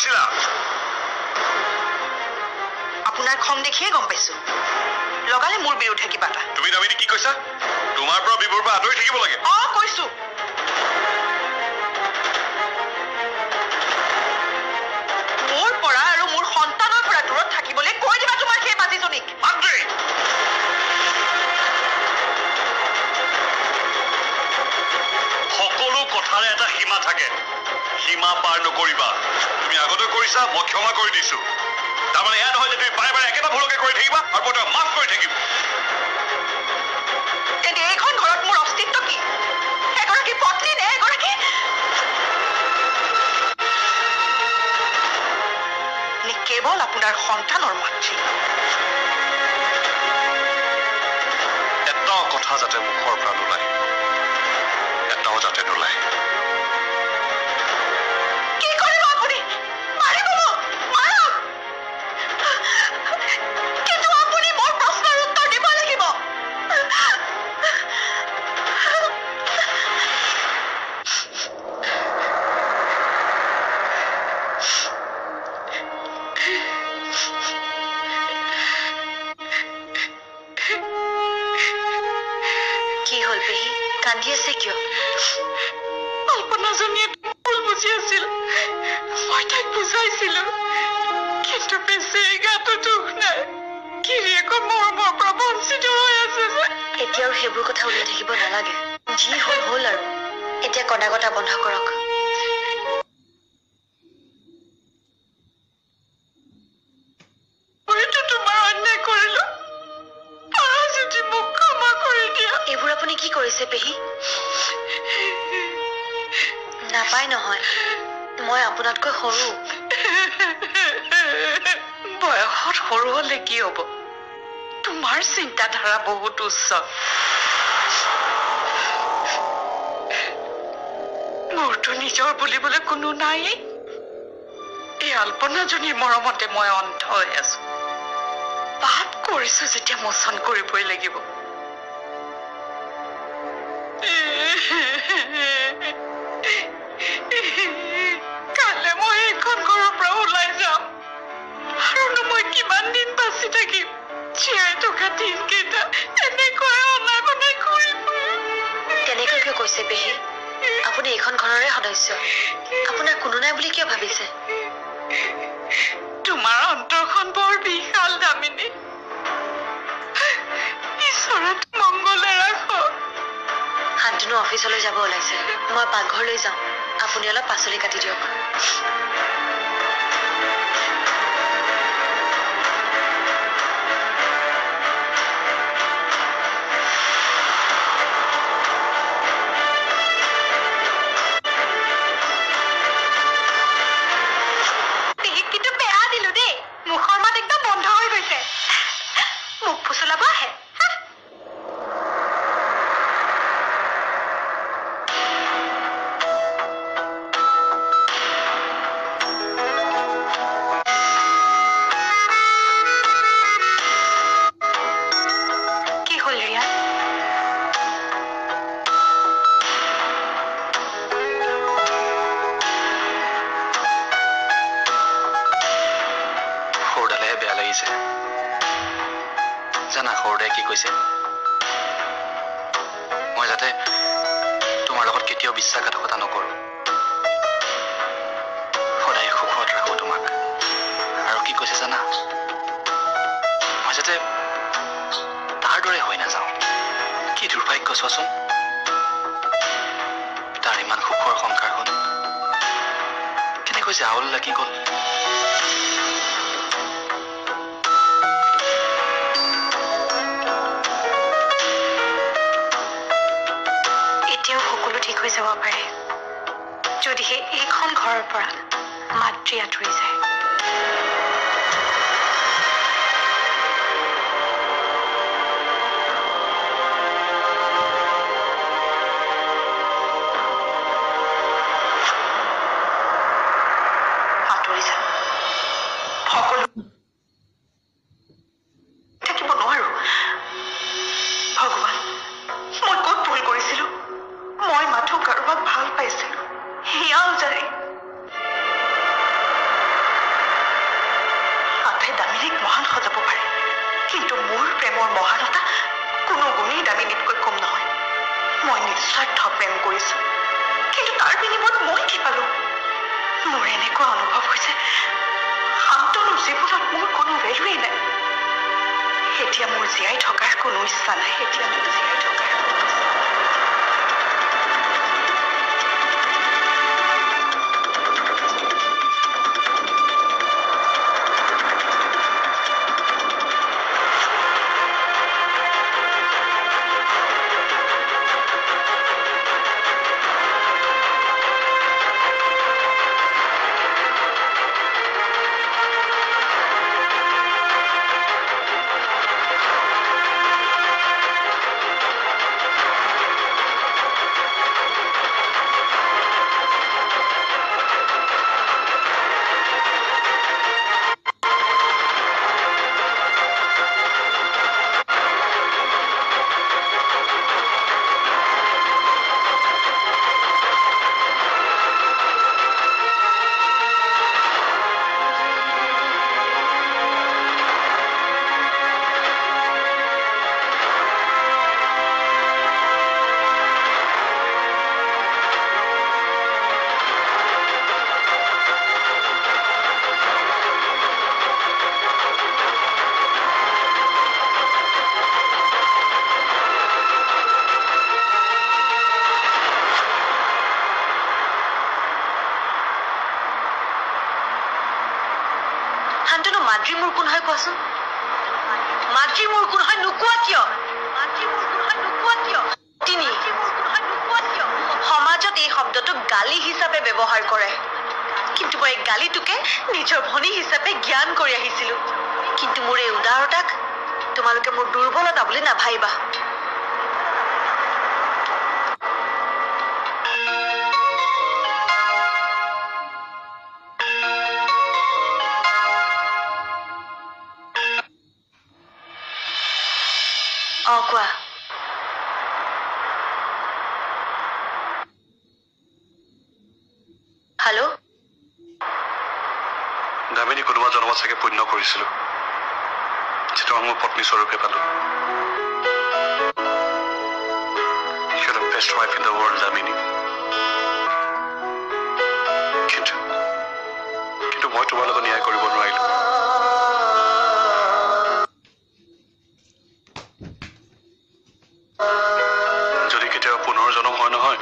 কৈছিলা আপোনাৰ খং দেখিয়ে গম পাইছো লগালে মোৰ বিৰুদ্ধে কিবা এটা তুমি দামিনী কি কৈছা তোমাৰ পৰা বিবুৰ পৰা আঁতৰি থাকিব লাগে কৈছো মোৰ পৰা আৰু মোৰ সন্তানৰ পৰা দূৰত থাকিবলৈ কৈ দিবা তোমাৰ সেই বাজিজনীক মাতৃ সকলো কথাৰে এটা সীমা থাকে সীমা পাৰ নকৰিবা তুমি আগতে কৰিছা মই ক্ষমা কৰি দিছো তাৰমানে এয়া নহয় যে তুমি বাৰে বাৰে একেটা ভুলকে কৰি থাকিবা আৰু মই মাফ কৰি থাকিম তেন্তে এইখন ঘৰত মোৰ অস্তিত্ব কি এগৰাকী পত্নী নে এগৰাকী নে কেৱল আপোনাৰ সন্তানৰ মাতৃ এটাও কথা যাতে মুখৰ পৰা নোলায় এটাও যাতে নোলায় এতিয়াও সেইবোৰ কথা উলিয়াই থাকিব নালাগে যি হল হল আৰু এতিয়া কণাকটা বন্ধ কৰক এইবোৰ আপুনি কি কৰিছে পেহী নাপায় নহয় মই আপোনাতকৈ সৰু বয়সত সৰু হলে কি হ'ব তোমাৰ চিন্তাধাৰা বহুত উচ্চ মোৰতো নিজৰ বুলিবলৈ কোনো নাই এই আল্পনাজনীৰ মৰমতে মই অন্ধ হৈ আছো পাপ কৰিছো যেতিয়া মোচন কৰিবই লাগিব কাইলৈ মই এইখন ঘৰৰ পৰা ওলাই যাম আৰু মই কিমান দিন বাচি থাকিম জীয়াই থকা দিনকেইটা এনেকৈ অনাগনাই ঘূৰি ফুৰিম তেনেকৈ কিয় কৈছে পেহী আপুনি এইখন ঘৰৰে সদস্য আপোনাৰ কোনো নাই বুলি কিয় ভাবিছে তোমাৰ অন্তৰখন বৰ বিশাল দামিনী ঈশ্বৰে মংগলে ৰাখক শান্তনু অফিচলৈ যাব ওলাইছে মই পাকঘৰলৈ যাওঁ আপুনি অলপ পাচলি কাটি দিয়ক জানা সৰুদাই কি কৈছে মই যাতে তোমাৰ লগত কেতিয়াও বিশ্বাসঘাতকতা নকৰো সদায় সুখত ৰাখো তোমাক আৰু কি কৈছে জানা মই যাতে তাৰ দৰে হৈ নাযাওঁ কি দুৰ্ভাগ্য চোৱাচোন তাৰ ইমান সুখৰ সংসাৰখন কেনেকৈ যে আউল লাগি গ'ল হৈ যাব পাৰে যদিহে এইখন ঘৰৰ পৰা মাতৃ আঁতৰি যায় আঁতৰি যায় সকলো থাকিব নোৱাৰো ভগৱান মই ক'ত ভুল কৰিছিলো মই মাথো কাৰোবাক ভাল পাইছিলো হিয়াও যায় দামিনীক মহান সজাব পাৰে, কিন্তু মোৰ প্ৰেমৰ মহানতা কোনো গুণেই দামিনীতকৈ কম নহয়। মই নিস্বাৰ্থ প্ৰেম কৰিছো, কিন্তু তাৰ বিনিময়ত মই কি পালো? মোৰ এনেকুৱা অনুভৱ হৈছে শান্তনুৰ জীৱনত মোৰ কোনো ভেলুৱেই নাই। এতিয়া মোৰ জীয়াই থকাৰ কোনো ইচ্ছা নাই। শান্তনু, মাদ্ৰী মোৰ কোন হয় কোৱাচোন? মাদ্ৰী মোৰ কোন হয় নোকোৱা কিয়? সমাজত এই শব্দটো গালি হিচাপে ব্যৱহাৰ কৰে, কিন্তু মই এই গালিটোকে নিজৰ ভনী হিচাপে জ্ঞান কৰি আহিছিলো। কিন্তু মোৰ এই উদাৰতাক তোমালোকে মোৰ দুৰ্বলতা বুলি নাভাবিবা। কোৱা। হেল্ল', দামিনী কোনোবা জন্মত চাগে পুণ্য কৰিছিলো, যিটো মোৰ পত্নী স্বৰূপে পালো। You're the best wife in the world, Damini. কিন্তু মই তোমাৰ লগত ন্যায় কৰিব নোৱাৰিলো। যদি কেতিয়াবা পুনৰ জন্ম হয় নহয়,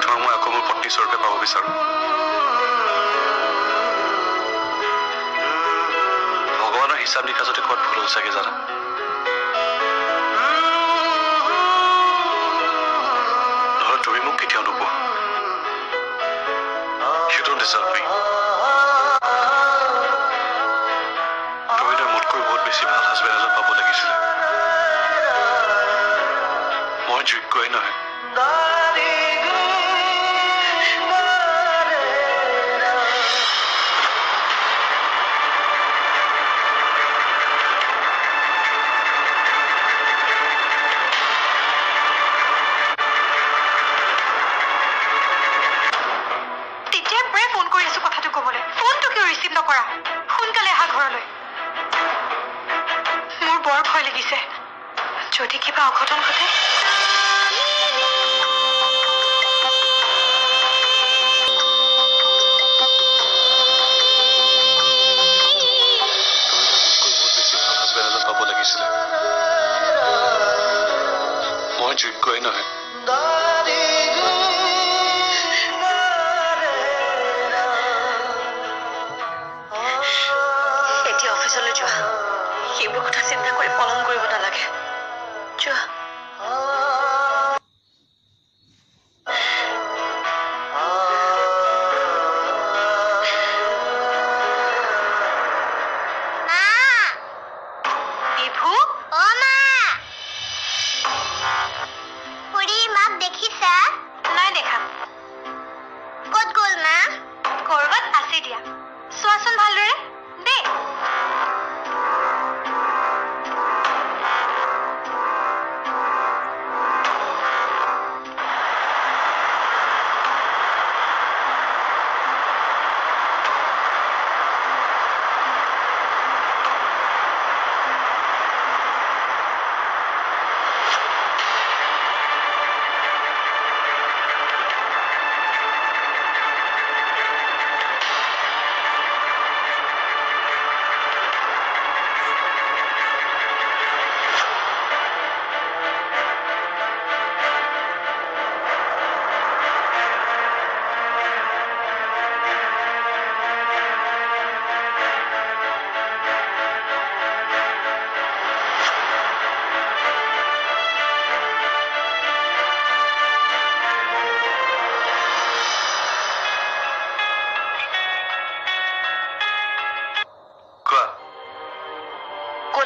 তোমাক মই আকৌ মোৰ পত্নী স্বৰূপে পাব বিচাৰো। ভগৱানৰ হিচাপ নিকা যদি ক'ত ভুল হ'ল চাগে জানা। নহ'লে তুমি মোক কেতিয়াও নোপোৱা। You don't deserve me. তুমি মোতকৈ বহুত বেছি ভাল হাজবেণ্ড এজন পাব লাগিছিলে। মই যোগ্যই নহয়। যদি কিবা অঘটন ঘটে, পাব লাগিছিলে। মই যোগ্যই নহয়। এতিয়া অফিচলৈ যোৱা। সেইবোৰ কথা চিন্তা কৰি পলম কৰিব নালাগে। যোৱা। নাই দেখা। ক'ত গ'ল মা? কৰবাত আছে দিয়া। চোৱাচোন ভালদৰে দেই।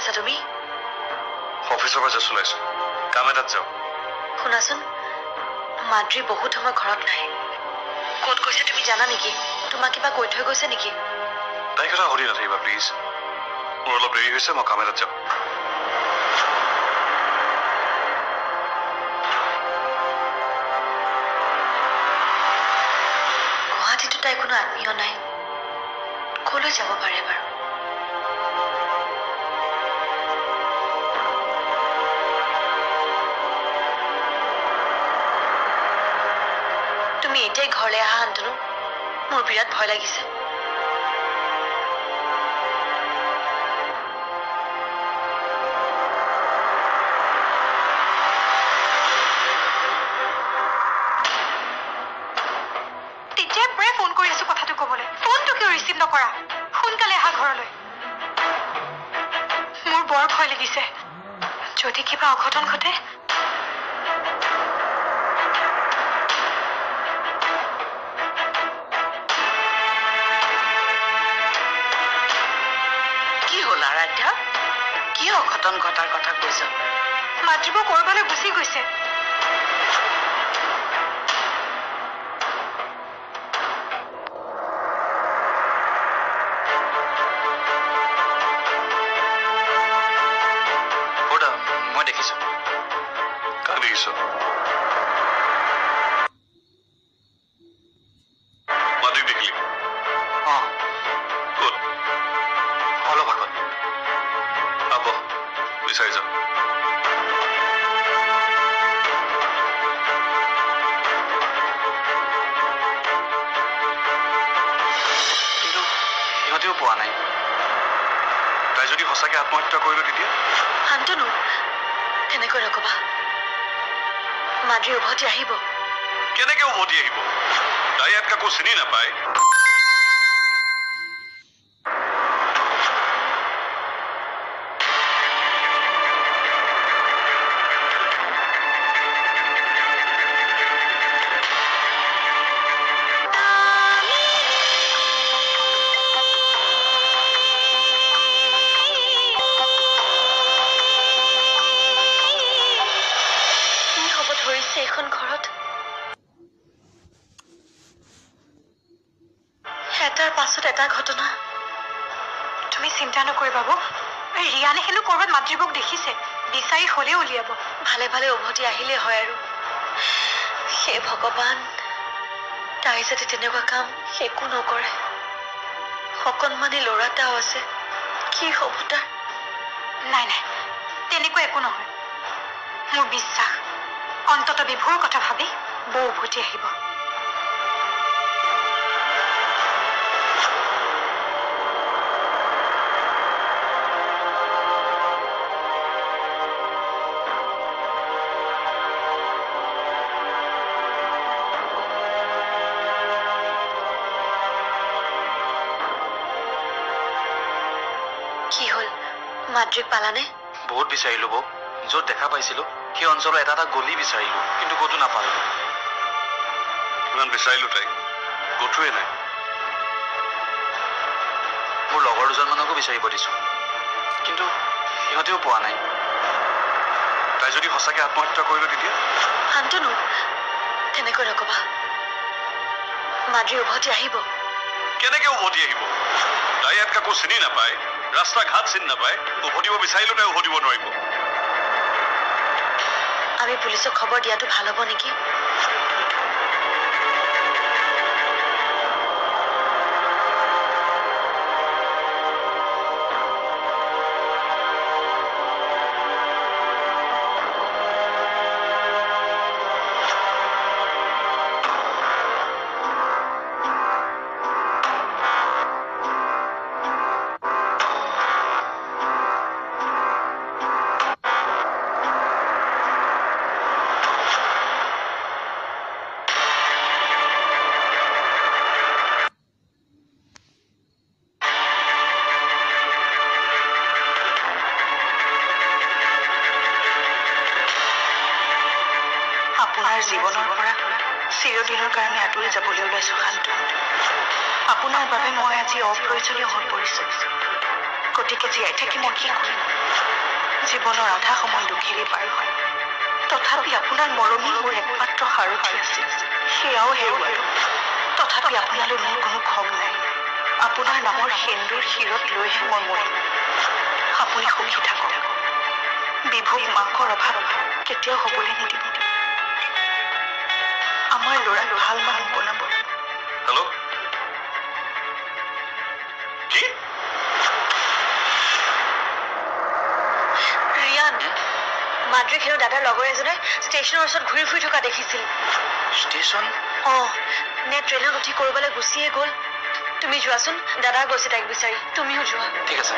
আছা তুমি? অফিচৰ পৰা জাষ্ট ওলাইছো, কাম এটাত যাওঁ। শুনাচোন, মাদ্ৰী বহুত সময় ঘৰত নাই। ক'ত গৈছে তুমি জানা নেকি? তোমাক কিবা কৈ থৈ গৈছে নেকি? তাই কথা সুধি নাথাকিবা প্লিজ। মোৰ অলপ দেৰি হৈছে, মই কাম এটাত যাওঁ। গুৱাহাটীতো তাই কোনো আত্মীয় নাই, কলৈ যাব পাৰে বাৰু? তুমি এতিয়াই ঘৰলৈ আহা শান্তনু, মোৰ বিৰাট ভয় লাগিছে। তেতিয়াই পৰাই ফোন কৰি আছো কথাটো কবলৈ, ফোনটো কিয় ৰিচিভ নকৰা? সোনকালে আহা ঘৰলৈ। মোৰ বৰ ভয় লাগিছে, যদি কিবা অঘটন ঘটে। আৰাধ্যা, কি অঘটন ঘটাৰ কথা কৈছ? মাতৃব কৰবালৈ গুচি গৈছে। মই দেখিছো। কাক দেখিছ? মাতৃক দেখিলি? ক'ত? অলপ আগত। আব বিচাৰি যাওঁ। কিন্তু সিহঁতেও পোৱা নাই। তাই যদি সঁচাকে আত্মহত্যা কৰিলো তেতিয়া? শান্তনু, তেনেকৈ নকবা। মাদ্ৰী উভতি আহিব। কেনেকে উভতি আহিব? তাই ইয়াত কাকো চিনি নাপায়। এইখন ঘৰত এটাৰ পাছত এটা ঘটনা। তুমি চিন্তা নকৰিবা বৌ, ৰিয়ানে হেনো কৰবাত মাতৃবক দেখিছে, বিচাৰি হলে উলিয়াব। ভালে ভালে উভতি আহিলে হয় আৰু। হে ভগৱান, তাই যাতে তেনেকুৱা কাম একো নকৰে। অকণমানি ল'ৰা এটাও আছে, কি হ'ব তাৰ? নাই নাই, তেনেকুৱা একো নহয়। মোৰ বিশ্বাস, অন্তত বিভুৰ কথা ভাবি বৌ উভতি আহিব। কি হল, মাদ্ৰিক পালানে? বহুত বিচাৰিলো বৌ, য'ত দেখা পাইছিলো সেই অঞ্চলৰ এটা এটা গলি বিচাৰিলো, কিন্তু ক'তো নাপালো। ইমান বিচাৰিলো তাই, ক'তোৱে নাই। মোৰ লগৰ দুজনমানকো বিচাৰিব দিছো, কিন্তু সিহঁতেও পোৱা নাই। তাই যদি সঁচাকে আত্মহত্যা কৰিলো তেতিয়া? শান্তনু, তেনেকৈ নকবা। মাদ্ৰী উভতি আহিব। কেনেকে উভতি আহিব? তাই ইয়াত কাকো চিনি নাপায়, ৰাস্তা ঘাট চিনি নাপায়। উভতিব বিচাৰিলো তাই উভতিব নোৱাৰিব। আমি পুলিচক খবৰ দিয়াটো ভাল হ'ব নেকি? জীৱনৰ পৰা চিৰদিনৰ কাৰণে আঁতৰি যাবলৈ ওলাইছো শান্ত। আপোনাৰ বাবে মই আজি অপ্ৰয়োজনীয় হৈ পৰিছো। গতিকে জীয়াই থাকি মই কি কৰিম? জীৱনৰ আধা সময় দুখেৰে পাৰ হয়। তথাপি আপোনাৰ মৰমেই মোৰ একমাত্ৰ সাৰথি আছিল, সেয়াও হেৰুৱালো। তথাপি আপোনালৈ মোৰ কোনো খং নাই। আপোনাৰ নামৰ সেন্দুৰ শিৰত লৈহে মই মৰিম। আপুনি সুখী থাকক। বিভোগ মাকৰ অভাৱ কেতিয়াও হ'বলৈ নিদিব। আমাৰ ল'ৰাক ভাল মানুহ বনাব। হেল্ল' কি ৰিয়ান, মাদ্ৰিক হেনো দাদাৰ লগৰ এজনে ষ্টেচনৰ ওচৰত ঘূৰি ফুৰি থকা দেখিছিল। ষ্টেচন? নে ট্ৰেইনত উঠি কৰবালৈ গুচিয়ে গ'ল। তুমি যোৱাচোন, দাদা গৈছে তাইক বিচাৰি। তুমিও যোৱা। ঠিক আছে।